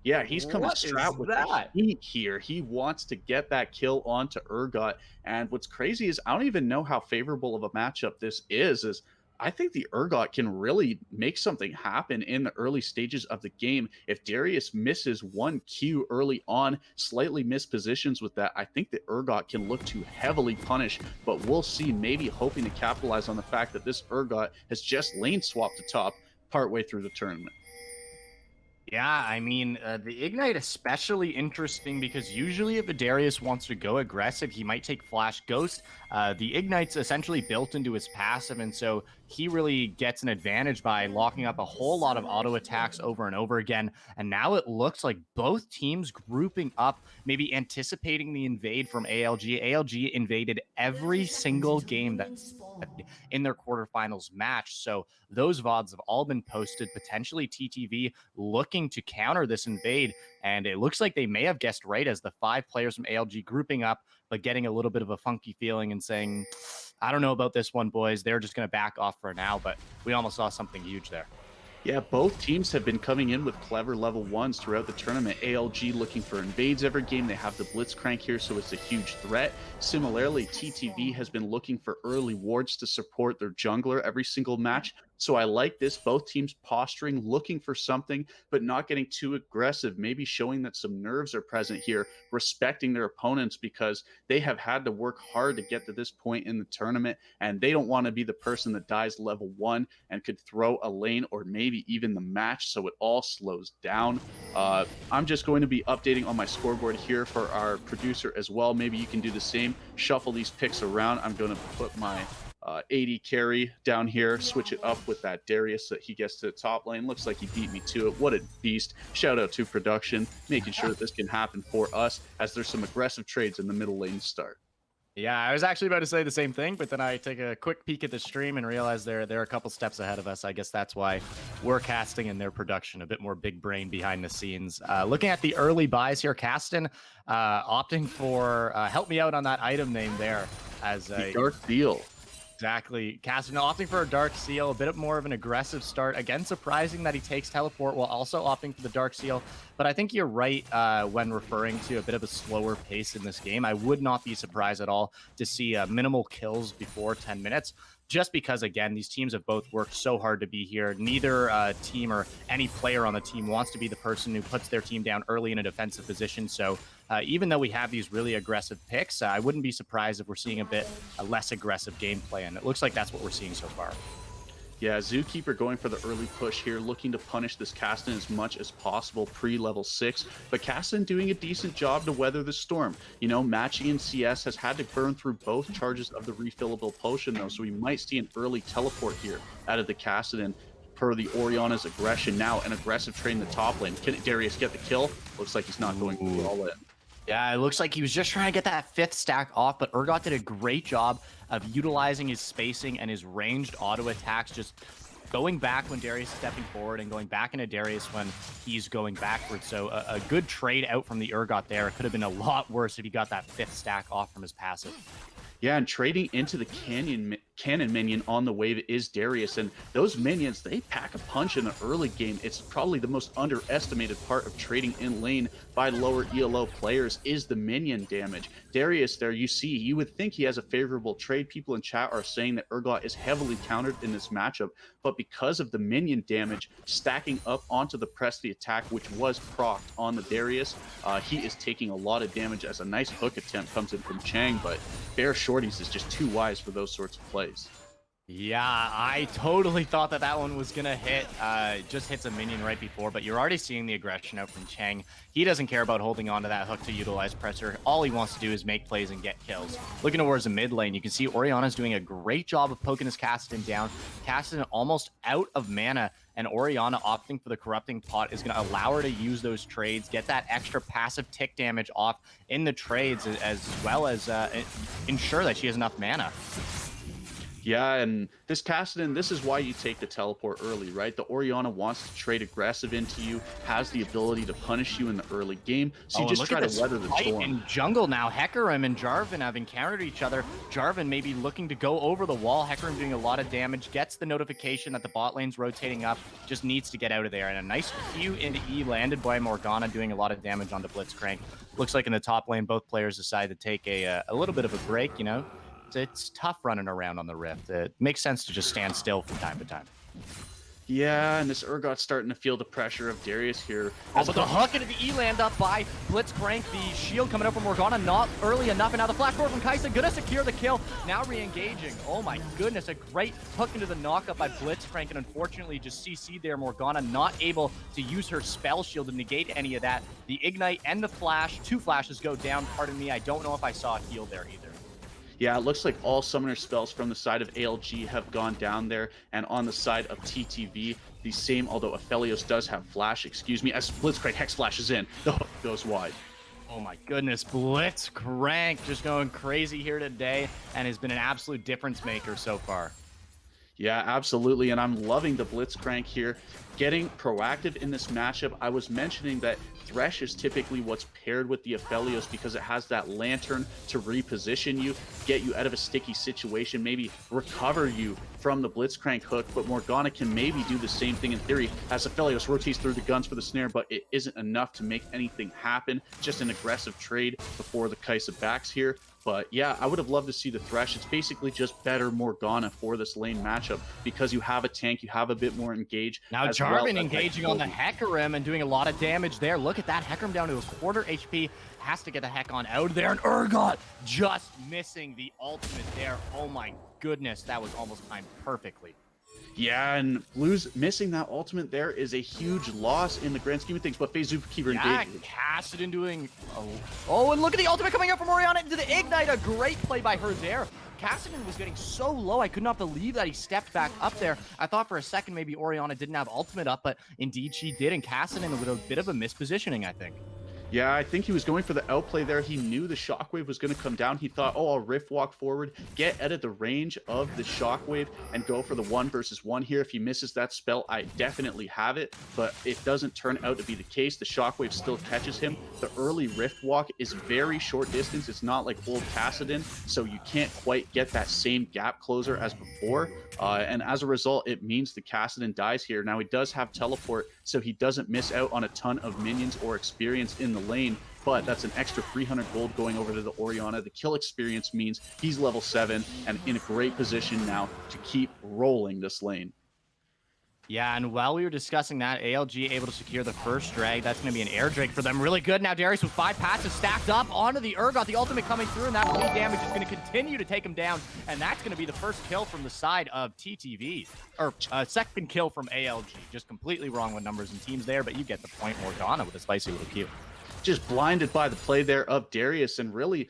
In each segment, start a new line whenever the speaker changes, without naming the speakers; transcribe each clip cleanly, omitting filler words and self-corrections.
Yeah, he's coming
What is
strapped with the
that?
heat here. He wants to get that kill onto Urgot. And what's crazy is I don't even know how favorable of a matchup this is I think the Urgot can really make something happen in the early stages of the game. If Darius misses one Q early on, slightly missed positions with that, I think the Urgot can look to heavily punish, but we'll see, maybe hoping to capitalize on the fact that this Urgot has just lane swapped to top partway through the tournament.
Yeah, I mean, the Ignite especially interesting because usually if a Darius wants to go aggressive, he might take Flash Ghost. The Ignite's essentially built into his passive, and so he really gets an advantage by locking up a whole lot of auto attacks over and over again. And now it looks like both teams grouping up, maybe anticipating the invade from ALG. ALG invaded every single game that in their quarterfinals match. So those VODs have all been posted, potentially TTV looking to counter this invade. And it looks like they may have guessed right as the 5 players from ALG grouping up, but getting a little bit of a funky feeling and saying, I don't know about this one, boys. They're just going to back off for now. But we almost saw something huge there.
Yeah, both teams have been coming in with clever level ones throughout the tournament. ALG looking for invades every game. They have the Blitzcrank here, so it's a huge threat. Similarly, TTV has been looking for early wards to support their jungler every single match. So I like this. Both teams posturing, looking for something, but not getting too aggressive. Maybe showing that some nerves are present here, respecting their opponents because they have had to work hard to get to this point in the tournament, and they don't want to be the person that dies level 1 and could throw a lane or maybe even the match, so it all slows down. I'm just going to be updating on my scoreboard here for our producer as well. Maybe you can do the same, shuffle these picks around. I'm going to put my 80 carry down here, switch it up with that Darius that he gets to the top lane. Looks like he beat me to it. What a beast. Shout out to production, making sure that this can happen for us as there's some aggressive trades in the middle lane start.
Yeah, I was actually about to say the same thing, but then I take a quick peek at the stream and realize they're a couple steps ahead of us. I guess that's why we're casting in their production, a bit more big brain behind the scenes. Looking at the early buys here, Caston opting for help me out on that item name there as
The Dark Deal.
Exactly. Caston opting for a Dark Seal, a bit more of an aggressive start. Again, surprising that he takes Teleport while also opting for the Dark Seal. But I think you're right when referring to a bit of a slower pace in this game. I would not be surprised at all to see minimal kills before 10 minutes. Just because, again, these teams have both worked so hard to be here. Neither team or any player on the team wants to be the person who puts their team down early in a defensive position. So even though we have these really aggressive picks, I wouldn't be surprised if we're seeing a bit less aggressive gameplay. And it looks like that's what we're seeing so far.
Yeah, Zookeeper going for the early push here, looking to punish this Caston as much as possible pre-level 6, but Caston doing a decent job to weather the storm. You know, Matchy in CS has had to burn through both charges of the refillable potion, though, so we might see an early teleport here out of the Caston, and per the Orianna's aggression, now an aggressive trade in the top lane. Can Darius get the kill? Looks like he's not going to all in.
Yeah, it looks like he was just trying to get that 5th stack off, but Urgot did a great job of utilizing his spacing and his ranged auto attacks, just going back when Darius is stepping forward and going back into Darius when he's going backwards. So a good trade out from the Urgot there. It could have been a lot worse if he got that 5th stack off from his passive.
Yeah, and trading into the cannon minion on the wave is Darius, and those minions, they pack a punch in the early game. It's probably the most underestimated part of trading in lane by lower ELO players is the minion damage. Darius there, you would think he has a favorable trade. People in chat are saying that Urgot is heavily countered in this matchup, but because of the minion damage stacking up onto the press the attack, which was procced on the Darius, he is taking a lot of damage as a nice hook attempt comes in from Chang, but Bear Shorties is just too wise for those sorts of plays.
Yeah, I totally thought that one was going to hit. Just hits a minion right before, but you're already seeing the aggression out from Chang. He doesn't care about holding on to that hook to utilize pressure. All he wants to do is make plays and get kills. Looking towards the mid lane, you can see Orianna's doing a great job of poking his Caston down. Caston almost out of mana, and Orianna opting for the Corrupting Pot is going to allow her to use those trades, get that extra passive tick damage off in the trades, as well as ensure that she has enough mana.
Yeah, and this Kassadin, this is why you take the teleport early, right? The Orianna wants to trade aggressive into you, has the ability to punish you in the early game, so you
Oh, and
just
look at
try to
this
weather the
fight
storm.
in jungle now. Hecarim and Jarvan have encountered each other. Jarvan maybe looking to go over the wall. Hecarim doing a lot of damage, gets the notification that the bot lane's rotating up, just needs to get out of there. And a nice Q into E landed by Morgana, doing a lot of damage onto Blitzcrank. Looks like in the top lane, both players decide to take a little bit of a break, you know? It's tough running around on the Rift. It makes sense to just stand still from time to time.
Yeah, and this Urgot's starting to feel the pressure of Darius here.
Oh, but the hook into the E-land up by Blitzcrank. The shield coming out from Morgana, not early enough. And now the flash forward from Kai'Sa, gonna secure the kill. Now re-engaging. Oh my goodness, a great hook into the knockup by Blitzcrank. And unfortunately, just CC'd there. Morgana not able to use her spell shield to negate any of that. The Ignite and the flash, 2 flashes go down. Pardon me, I don't know if I saw a heal there either.
Yeah, it looks like all summoner spells from the side of ALG have gone down there, and on the side of TTV, the same, although Aphelios does have flash, excuse me, as Blitzcrank Hex flashes in, the hook goes wide.
Oh my goodness, Blitzcrank just going crazy here today and has been an absolute difference maker so far.
Yeah, absolutely. And I'm loving the Blitzcrank here. Getting proactive in this matchup. I was mentioning that Thresh is typically what's paired with the Aphelios because it has that lantern to reposition you, get you out of a sticky situation, maybe recover you from the Blitzcrank hook. But Morgana can maybe do the same thing in theory as Aphelios rotates through the guns for the snare, but it isn't enough to make anything happen. Just an aggressive trade before the Kai'Sa backs here. But yeah, I would have loved to see the Thresh. It's basically just better Morgana for this lane matchup because you have a tank, you have a bit more engage.
Now Jarvan engaging on the Hecarim and doing a lot of damage there. Look at that, Hecarim down to a quarter HP. Has to get the heck on out of there. And Urgot just missing the ultimate there. Oh my goodness, that was almost timed perfectly.
Yeah, and Blues missing that ultimate there is a huge loss in the grand scheme of things, but FaZe keeper engaging.
Kassadin doing... Oh, and look at the ultimate coming out from Orianna into the Ignite. A great play by her there. Kassadin was getting so low, I could not believe that he stepped back up there. I thought for a second maybe Orianna didn't have ultimate up, but indeed she did, and Kassadin with a bit of a mispositioning, I think.
Yeah, I think he was going for the outplay there. He knew the shockwave was going to come down. He thought, oh, I'll rift walk forward, get out of the range of the shockwave, and go for the 1 versus 1 here. If he misses that spell, I definitely have it, but it doesn't turn out to be the case. The shockwave still catches him. The early rift walk is very short distance. It's not like old Kassadin, so you can't quite get that same gap closer as before. And as a result, it means the Kassadin dies here. Now, he does have teleport, so he doesn't miss out on a ton of minions or experience in the lane, but that's an extra 300 gold going over to the Orianna. The kill experience means he's level 7 and in a great position now to keep rolling this lane.
Yeah, and while we were discussing that, ALG able to secure the first drag. That's going to be an air drake for them. Really good. Now Darius with 5 passes stacked up onto the Urgot. The ultimate coming through, and that bleed damage is going to continue to take him down. And that's going to be the first kill from the side of TTV. Or second kill from ALG. Just completely wrong with numbers and teams there, but you get the point. Morgana with a spicy little Q.
Just blinded by the play there of Darius and really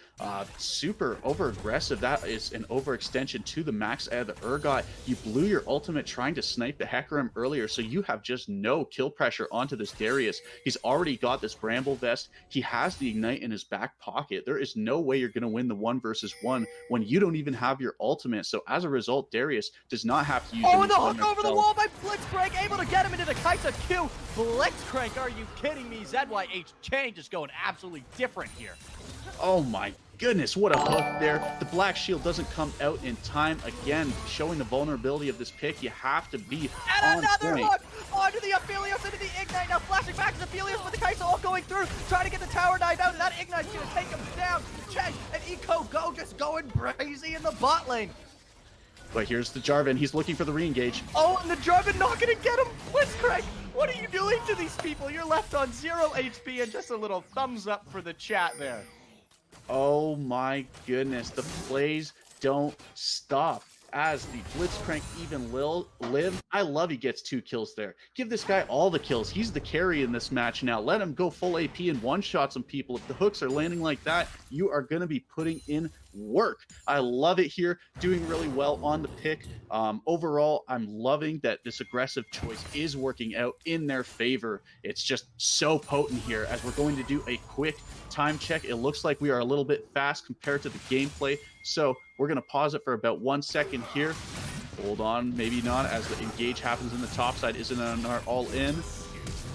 super over aggressive. That is an overextension to the max out of the Urgot. You blew your ultimate trying to snipe the Hecarim earlier, so you have just no kill pressure onto this Darius. He's already got this Bramble Vest. He has the Ignite in his back pocket. There is no way you're going to win the 1 versus 1 when you don't even have your ultimate. So as a result, Darius does not have to use
and the hook over the wall by Blitzcrank, able to get him into the Kai'Sa Q. Blitzcrank, are you kidding me? ZYH change is going absolutely different here.
Oh my goodness, what a hook there. The Black Shield doesn't come out in time. Again, showing the vulnerability of this pick. You have to be
and
on
another
point.
hook onto the Aphelios, into the Ignite. Now flashing back to Aphelios with the Kai'Sa all going through, trying to get the tower dive out, and that Ignite's going to take him down. Cheng and Eco Go just going crazy in the bot lane.
But here's the Jarvan. He's looking for the re-engage.
Oh, and the Jarvan not going to get him. Blitzcrank, what are you doing to these people? You're left on 0 HP, and just a little thumbs up for the chat there.
Oh my goodness. The plays don't stop as the Blitzcrank even live. I love he gets 2 kills there. Give this guy all the kills. He's the carry in this match now. Let him go full AP and one-shot some people. If the hooks are landing like that, you are going to be putting in work. I love it here, doing really well on the pick. Overall, I'm loving that this aggressive choice is working out in their favor. It's just so potent here. As we're going to do a quick time check, it looks like we are a little bit fast compared to the gameplay. So we're going to pause it for about 1 second here. Hold on, maybe not, as the engage happens in the top side. Isn't on our all in.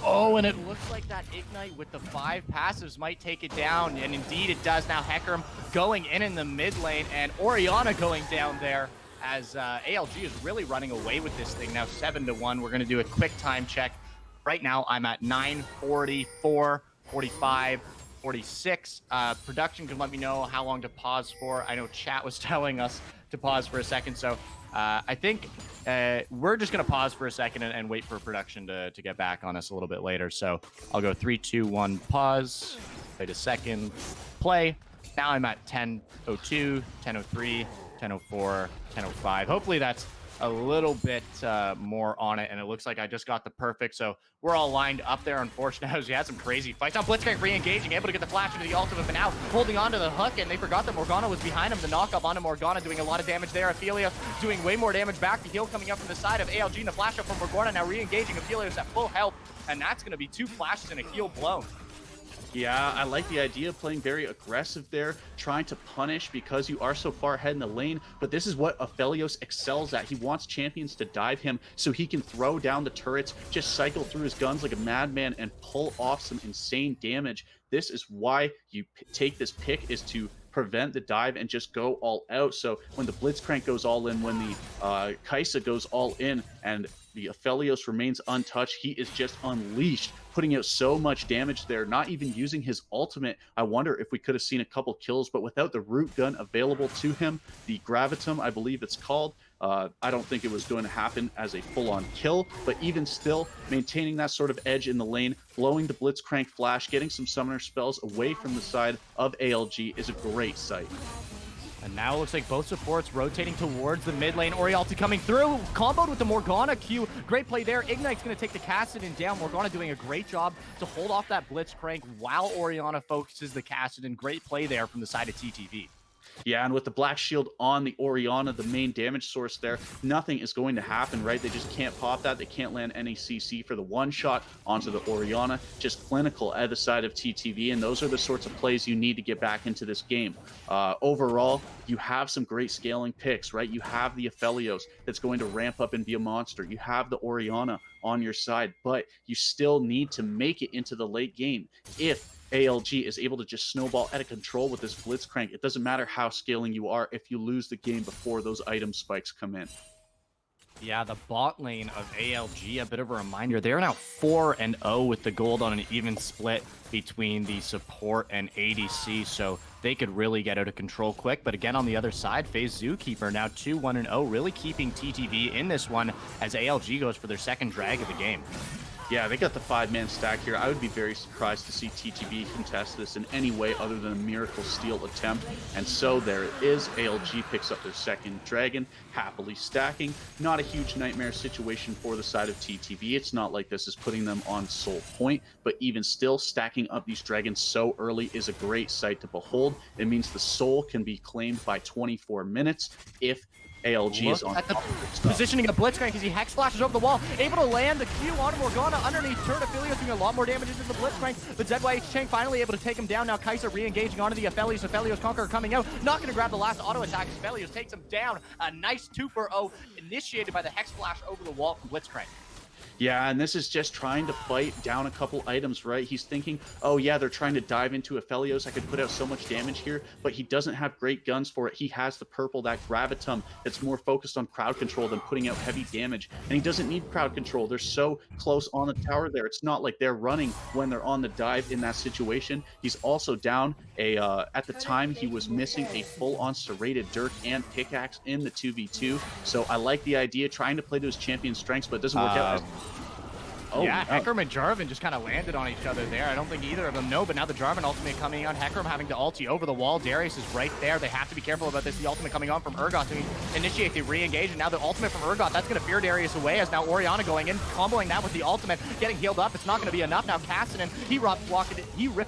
Oh, and it looks like that Ignite with the 5 passives might take it down, and indeed it does. Now Hecarim going in the mid lane, and Orianna going down there as ALG is really running away with this thing now 7-1. We're going to do a quick time check. Right now I'm at 9:44, 45, 46. Production can let me know how long to pause for. I know chat was telling us to pause for a second, so I think we're just going to pause for a second and wait for production to get back on us a little bit later. So I'll go 3, 2, 1, pause. Wait a second. Play. Now I'm at 10:02, 10:03, 10:04, 10:05. Hopefully that's a little bit more on it, and it looks like I just got the perfect. So we're all lined up there. Unfortunately, we had some crazy fights. Now Blitzcrank re-engaging, able to get the flash into the ultimate, but now holding on to the hook, and they forgot that Morgana was behind him. The knock-up onto Morgana doing a lot of damage there. Aphelios doing way more damage back. The heal coming up from the side of ALG, and the flash up from Morgana now re-engaging Aphelios at full health, and that's going to be 2 flashes and a heal blown.
Yeah, I like the idea of playing very aggressive there, trying to punish because you are so far ahead in the lane, but this is what Aphelios excels at. He wants champions to dive him so he can throw down the turrets, just cycle through his guns like a madman and pull off some insane damage. This is why you take this pick, is to prevent the dive and just go all out. So when the Blitzcrank goes all in, when the Kai'Sa goes all in, and the Aphelios remains untouched, he is just unleashed, putting out so much damage there, not even using his ultimate. I wonder if we could have seen a couple kills, but without the root gun available to him, the Gravitum, I believe it's called, I don't think it was going to happen as a full-on kill, but even still, maintaining that sort of edge in the lane, blowing the Blitzcrank flash, getting some summoner spells away from the side of ALG is a great sight.
And now it looks like both supports rotating towards the mid lane. Orialti coming through, comboed with the Morgana Q. Great play there. Ignite's going to take the Kassadin down. Morgana doing a great job to hold off that Blitzcrank while Orianna focuses the Kassadin. Great play there from the side of TTV.
Yeah, and with the Black Shield on the Orianna, the main damage source there, nothing is going to happen, right? They just can't pop that. They can't land any CC for the one-shot onto the Orianna. Just clinical at the side of TTV, and those are the sorts of plays you need to get back into this game. Overall, you have some great scaling picks, right? You have the Aphelios that's going to ramp up and be a monster. You have the Orianna on your side, but you still need to make it into the late game. If ALG is able to just snowball out of control with this Blitzcrank, it doesn't matter how scaling you are if you lose the game before those item spikes come in.
Yeah, the bot lane of ALG, a bit of a reminder, they're now 4-0 with the gold on an even split between the support and ADC, so they could really get out of control quick. But again, on the other side, FaZe Zookeeper now 2-1-0, really keeping TTV in this one as ALG goes for their second drag of the game.
Yeah, they got the 5-man stack here. I would be very surprised to see TTV contest this in any way other than a miracle steal attempt. And so there it is. ALG picks up their second dragon, happily stacking. Not a huge nightmare situation for the side of TTV. It's not like this is putting them on soul point, but even still, stacking up these dragons so early is a great sight to behold. It means the soul can be claimed by 24 minutes if ALG is on
at the positioning of Blitzcrank as he hex flashes over the wall, able to land the Q on Morgana underneath turret. Aphelios doing a lot more damage into the Blitzcrank, but ZYH Chang finally able to take him down. Now Kai'Sa re-engaging onto the Aphelios. Aphelios Conqueror coming out, not going to grab the last auto attack. Aphelios takes him down. A nice 2-for-0 initiated by the hex flash over the wall from Blitzcrank.
Yeah, and this is just trying to fight down a couple items, right? He's thinking, oh yeah, they're trying to dive into Aphelios. I could put out so much damage here, but he doesn't have great guns for it. He has the purple, that Gravitum, that's more focused on crowd control than putting out heavy damage. And he doesn't need crowd control. They're so close on the tower there. It's not like they're running when they're on the dive in that situation. He's also down at the time he was missing a full-on serrated Dirk and pickaxe in the 2v2. So I like the idea, trying to play to his champion strengths, but it doesn't work out.
Oh, yeah, Hecarim and Jarvan just kind of landed on each other there. I don't think either of them know, but now the Jarvan ultimate coming on. Hecarim having to ulti over the wall. Darius is right there. They have to be careful about this. The ultimate coming on from Urgot to initiate the re-engage, and now the ultimate from Urgot, that's going to fear Darius away, as now Orianna going in, comboing that with the ultimate, getting healed up. It's not going to be enough. Now Kassadin, he rift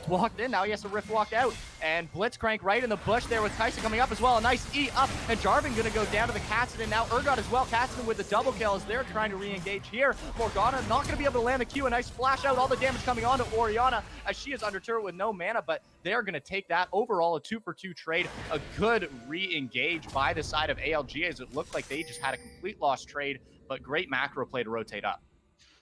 walked in. Now he has to rift walk out. and Blitzcrank right in the bush there with Tyson coming up as well. A nice E up, and Jarvan gonna go down to the Cassidy. Now Urgot as well. Cassidy with the double kill as they're trying to re-engage here. Morgana not gonna be able to land the Q. A nice splash out. All the damage coming on to Orianna as she is under turret with no mana, but they're gonna take that. Overall, a 2-for-2 trade. A good re-engage by the side of ALG as it looked like they just had a complete lost trade, but great macro play to rotate up.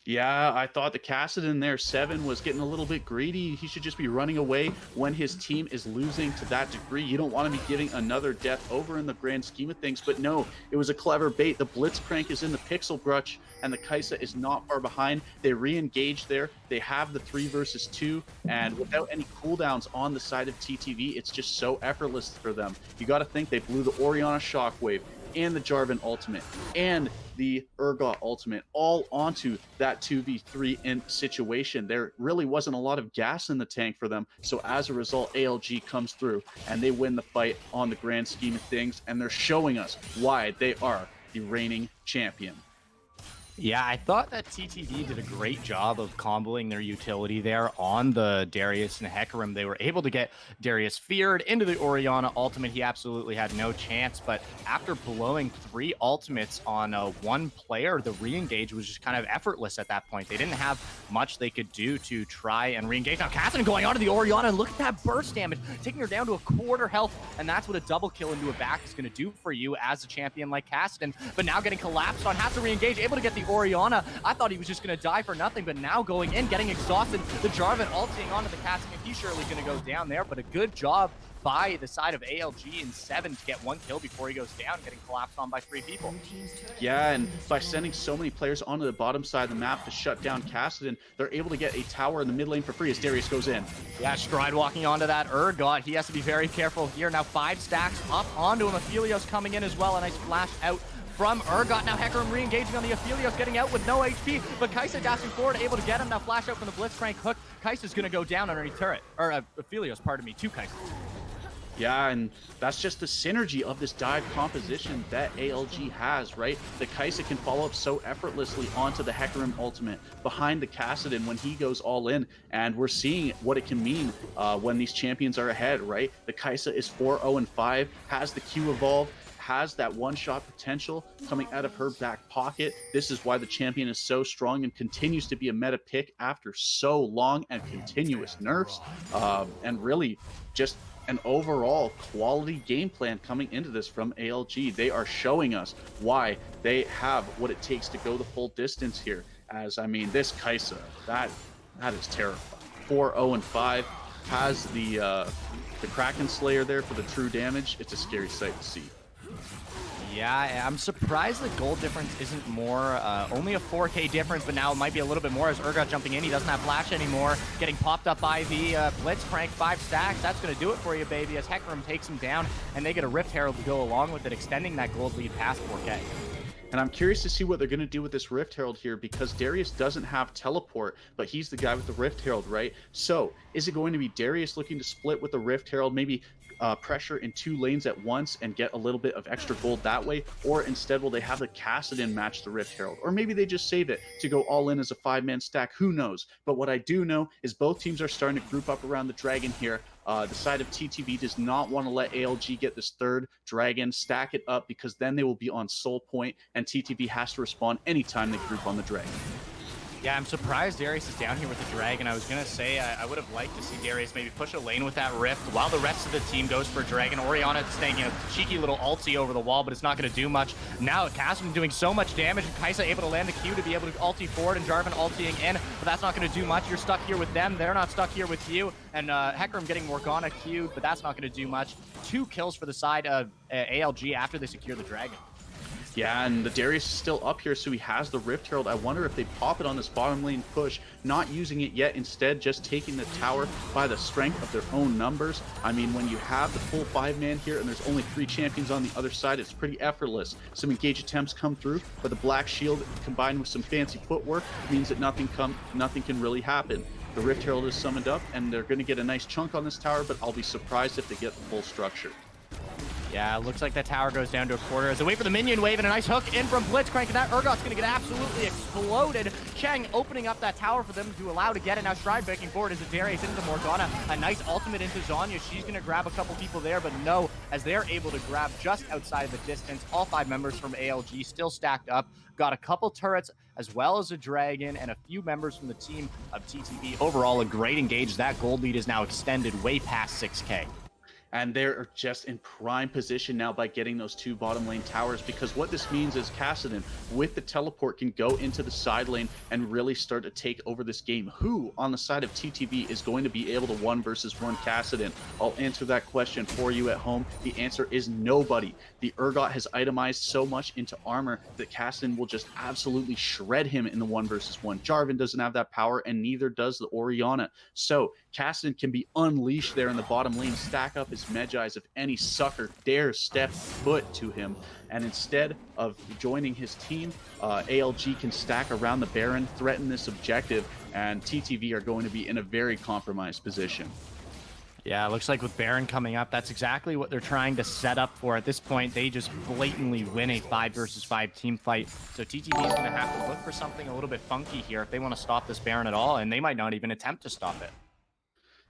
Yeah, I thought the Kassadin there, 7, was getting a little bit greedy. He should just be running away when his team is losing to that degree. You don't want to be giving another death over in the grand scheme of things, but no, it was a clever bait. The Blitzcrank is in the Pixel Brutch, and the Kai'Sa is not far behind. They re-engage there. They have the 3 versus 2, and without any cooldowns on the side of TTV, it's just so effortless for them. You got to think they blew the Orianna Shockwave and the Jarvan ultimate and the Urgot ultimate all onto that 2v3 in situation. There really wasn't a lot of gas in the tank for them. So as a result, ALG comes through and they win the fight on the grand scheme of things. And they're showing us why they are the reigning champion.
Yeah, I thought that TTV did a great job of comboing their utility there on the Darius and Hecarim. They were able to get Darius feared into the Orianna ultimate. He absolutely had no chance, but after blowing 3 ultimates on one player, the re-engage was just kind of effortless at that point. They didn't have much they could do to try and re-engage. Now, Kassadin going onto the Orianna, and look at that burst damage, taking her down to a quarter health, and that's what a double kill into a back is going to do for you as a champion like Kassadin. But now getting collapsed on, has to re-engage, able to get the Orianna. I thought he was just going to die for nothing, but now going in, getting exhausted. The Jarvan ulting onto the Cassidy. He's surely going to go down there, but a good job by the side of ALG in 7 to get 1 kill before he goes down, getting collapsed on by 3 people.
Yeah, and by sending so many players onto the bottom side of the map to shut down Kassadin, they're able to get a tower in the mid lane for free as Darius goes in.
Yeah, Stride walking onto that Urgot. He has to be very careful here. Now 5 stacks up onto him. Aphelios coming in as well. A nice flash out from Urgot. Now Hecarim re-engaging on the Aphelios, getting out with no HP, but Kai'Sa dashing forward, able to get him. Now flash out from the Blitzcrank hook. Kai'Sa's going to go down underneath turret. Or Aphelios, pardon me, to Kai'Sa.
Yeah, and that's just the synergy of this dive composition that ALG has, right? The Kai'Sa can follow up so effortlessly onto the Hecarim ultimate behind the Kassadin when he goes all in, and we're seeing what it can mean when these champions are ahead, right? The Kai'Sa is 4-0-5, has the Q evolve, has that one-shot potential coming out of her back pocket. This is why the champion is so strong and continues to be a meta pick after so long and continuous nerfs, and really just an overall quality game plan coming into this from ALG. They are showing us why they have what it takes to go the full distance here. As I mean, this Kai'Sa, that is terrifying. 4-0-5, has the Kraken Slayer there for the true damage. It's a scary sight to see.
Yeah, I'm surprised the gold difference isn't more. Only a 4K difference, but now it might be a little bit more as Urgot jumping in. He doesn't have flash anymore. Getting popped up by the Blitzcrank. 5 stacks. That's going to do it for you, baby, as Hecarim takes him down, and they get a Rift Herald to go along with it, extending that gold lead past 4K.
And I'm curious to see what they're going to do with this Rift Herald here, because Darius doesn't have teleport, but he's the guy with the Rift Herald, right? So is it going to be Darius looking to split with the Rift Herald, maybe pressure in 2 lanes at once and get a little bit of extra gold that way? Or instead, will they have the Kassadin match the Rift Herald? Or maybe they just save it to go all in as a 5-man stack. Who knows? But what I do know is both teams are starting to group up around the dragon here. The side of TTV does not want to let ALG get this 3rd dragon, stack it up, because then they will be on soul point, and TTV has to respond anytime they group on the dragon.
Yeah, I'm surprised Darius is down here with the Dragon. I was going to say I would have liked to see Darius maybe push a lane with that Rift while the rest of the team goes for Dragon. Orianna staying, cheeky little ulti over the wall, but it's not going to do much. Now, Kassadin doing so much damage, and Kai'Sa able to land the Q to be able to ulti forward, and Jarvan ultiing in, but that's not going to do much. You're stuck here with them. They're not stuck here with you, and Hecarim getting Morgana Q'd, but that's not going to do much. 2 kills for the side of ALG after they secure the Dragon.
Yeah, and the Darius is still up here, so he has the Rift Herald. I wonder if they pop it on this bottom lane push, not using it yet, instead just taking the tower by the strength of their own numbers. I mean, when you have the full 5-man here and there's only 3 champions on the other side, it's pretty effortless. Some engage attempts come through, but the Black Shield combined with some fancy footwork means that nothing can really happen. The Rift Herald is summoned up, and they're going to get a nice chunk on this tower, but I'll be surprised if they get the full structure.
Yeah, looks like that tower goes down to a quarter as they wait for the minion wave and a nice hook in from Blitzcrank, and that Urgot's going to get absolutely exploded. Cheng opening up that tower for them to allow to get it. Now Stride breaking forward as Darius into Morgana. A nice ultimate into Zanya. She's going to grab a couple people there, but no, as they're able to grab just outside of the distance. All 5 members from ALG still stacked up. Got a couple turrets as well as a dragon and a few members from the team of TTV. Overall, a great engage. That gold lead is now extended way past 6K.
And they're just in prime position now by getting those 2 bottom lane towers, because what this means is Kassadin with the teleport can go into the side lane and really start to take over this game. Who on the side of TTV is going to be able to 1 versus 1 Kassadin? I'll answer that question for you at home. The answer is nobody. The Urgot has itemized so much into armor that Kassadin will just absolutely shred him in the 1 versus 1. Jarvan doesn't have that power, and neither does the Orianna. So Kassadin can be unleashed there in the bottom lane, stack up his Medjais if any sucker dares step foot to him. And instead of joining his team, ALG can stack around the Baron, threaten this objective, and TTV are going to be in a very compromised position.
Yeah, it looks like with Baron coming up, that's exactly what they're trying to set up for. At this point, they just blatantly win a 5 versus 5 team fight. So TTV is going to have to look for something a little bit funky here if they want to stop this Baron at all, and they might not even attempt to stop it.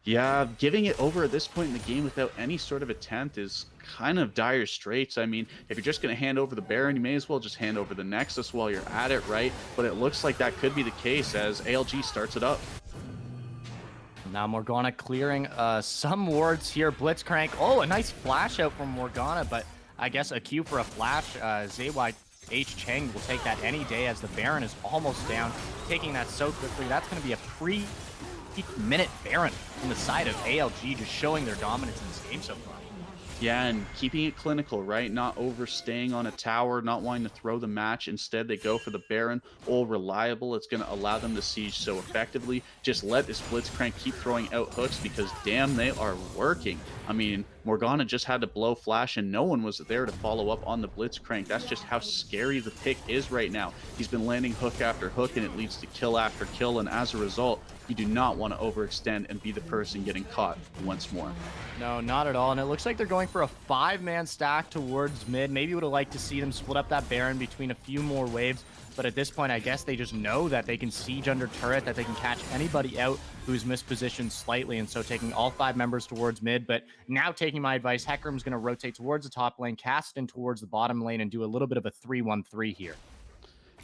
Yeah, giving it over at this point in the game without any sort of attempt is kind of dire straits. I mean, if you're just going to hand over the Baron, you may as well just hand over the Nexus while you're at it, right? But it looks like that could be the case as ALG starts it up.
Now Morgana clearing some wards here. Blitzcrank. Oh, a nice flash out from Morgana, but I guess a Q for a flash. ZY H. Cheng will take that any day as the Baron is almost down. Taking that so quickly. That's going to be a minute Baron from the side of ALG, just showing their dominance in this game so far.
Yeah, and keeping it clinical, right? Not overstaying on a tower, not wanting to throw the match. Instead, they go for the Baron. All reliable. It's going to allow them to siege so effectively. Just let this Blitzcrank keep throwing out hooks because, damn, they are working. I mean, Morgana just had to blow flash and no one was there to follow up on the Blitzcrank. That's just how scary the pick is right now. He's been landing hook after hook and it leads to kill after kill, and as a result, you do not want to overextend and be the person getting caught once more.
No, not at all. And it looks like they're going for a 5-man stack towards mid. Maybe would have liked to see them split up that Baron between a few more waves. But at this point, I guess they just know that they can siege under turret, that they can catch anybody out who's mispositioned slightly. And so taking all 5 members towards mid. But now taking my advice, Hecarim's going to rotate towards the top lane, Kassadin towards the bottom lane, and do a little bit of a 3-1-3 here.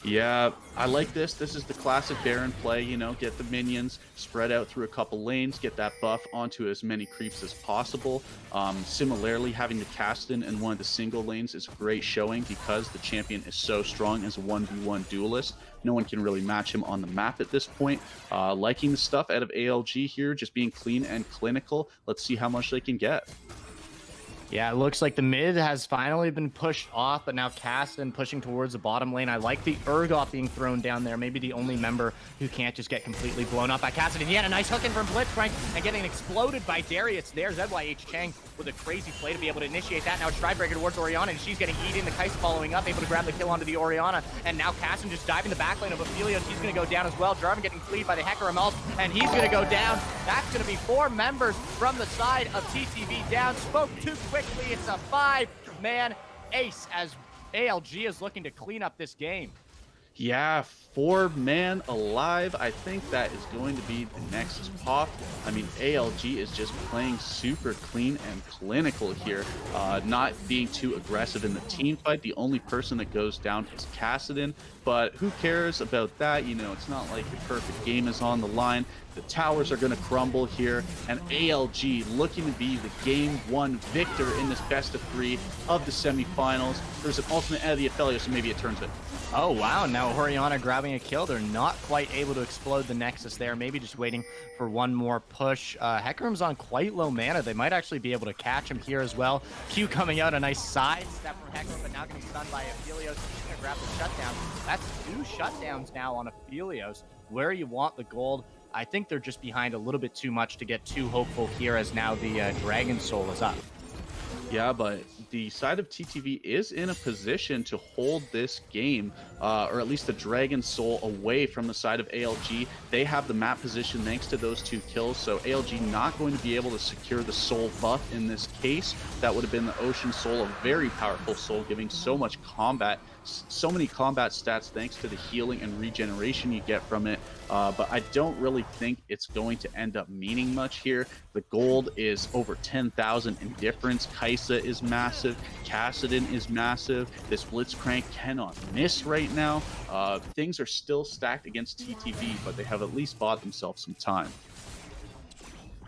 Yeah, I like this. This is the classic Baron play, you know, get the minions spread out through a couple lanes, get that buff onto as many creeps as possible. Similarly, having the Kassadin in one of the single lanes is a great showing because the champion is so strong as a 1v1 duelist. No one can really match him on the map at this point. Liking the stuff out of ALG here, just being clean and clinical. Let's see how much they can get.
Yeah, it looks like the mid has finally been pushed off, but now Kassadin pushing towards the bottom lane. I like the Urgot being thrown down there. Maybe the only member who can't just get completely blown up by Kassadin. He had a nice hook in from Blitzcrank and getting exploded by Darius. There's ZYH Cheng with a crazy play to be able to initiate that. Now Stridebreaker towards Orianna, and she's getting eaten. The Kai'Sa following up, able to grab the kill onto the Orianna. And now Kassadin just diving the back lane of Aphelios. He's going to go down as well. Jarvan getting fleed by the Hecarim ult, and he's going to go down. That's going to be 4 members from the side of TTV down. Spoke too quickly. It's a 5-man ace as ALG is looking to clean up this game.
Yeah, 4-man alive. I think that is going to be the Nexus pop. I mean, ALG is just playing super clean and clinical here, not being too aggressive in the team fight. The only person that goes down is Kassadin, but who cares about that? You know, it's not like your perfect game is on the line. The towers are going to crumble here, and ALG looking to be the Game 1 victor in this best-of-3 of the semifinals. There's an ultimate out of the Aphelios, so maybe it turns it.
Oh, wow. Now Orianna grabbing a kill. They're not quite able to explode the Nexus there. Maybe just waiting for one more push. Hecarim's on quite low mana. They might actually be able to catch him here as well. Q coming out, a nice side step from Hecarim, but now getting stunned by Aphelios. He's going to grab the shutdown. That's 2 shutdowns now on Aphelios. Where you want the gold. I think they're just behind a little bit too much to get too hopeful here as now the Dragon Soul is up.
Yeah, but the side of TTV is in a position to hold this game, or at least the Dragon Soul away from the side of ALG. They have the map position thanks to those 2 kills, so ALG not going to be able to secure the Soul buff in this case. That would have been the Ocean Soul, a very powerful soul, giving so much combat, so many combat stats thanks to the healing and regeneration you get from it. But I don't really think it's going to end up meaning much here. The gold is over 10,000 in difference. Kaisa is massive. Kassadin is massive. This Blitzcrank cannot miss right now. Things are still stacked against TTV, but they have at least bought themselves some time.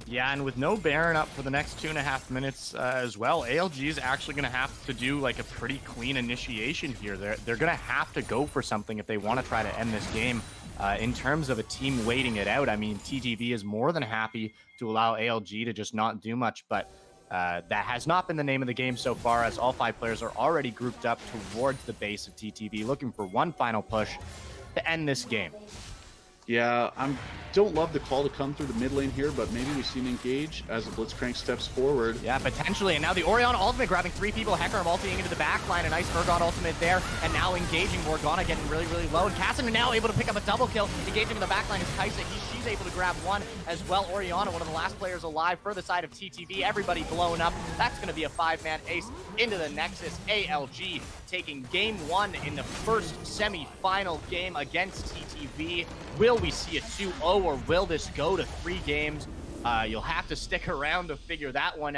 Yeah, and with no Baron up for the next 2.5 minutes as well, ALG is actually going to have to do like a pretty clean initiation here. They're going to have to go for something if they want to try to end this game. In terms of a team waiting it out, I mean, TTV is more than happy to allow ALG to just not do much, but that has not been the name of the game so far, as all 5 players are already grouped up towards the base of TTV, looking for one final push to end this game.
Yeah, I don't love the call to come through the mid lane here, but maybe we see him engage as the Blitzcrank steps forward.
Yeah, potentially. And now the Orianna ultimate grabbing 3 people. Hecarim ulting into the back line. A nice Ergon ultimate there. And now engaging Morgana getting really, really low. And Kassadin now able to pick up a double kill. Engaging in the back line is Kaisa. She's able to grab one as well. Orianna, one of the last players alive for the side of TTV. Everybody blown up. That's going to be a 5-man ace into the Nexus. ALG taking game 1 in the first semi-final game against TTV. Will we see a 2-0 or will this go to 3 games? You'll have to stick around to figure that one out.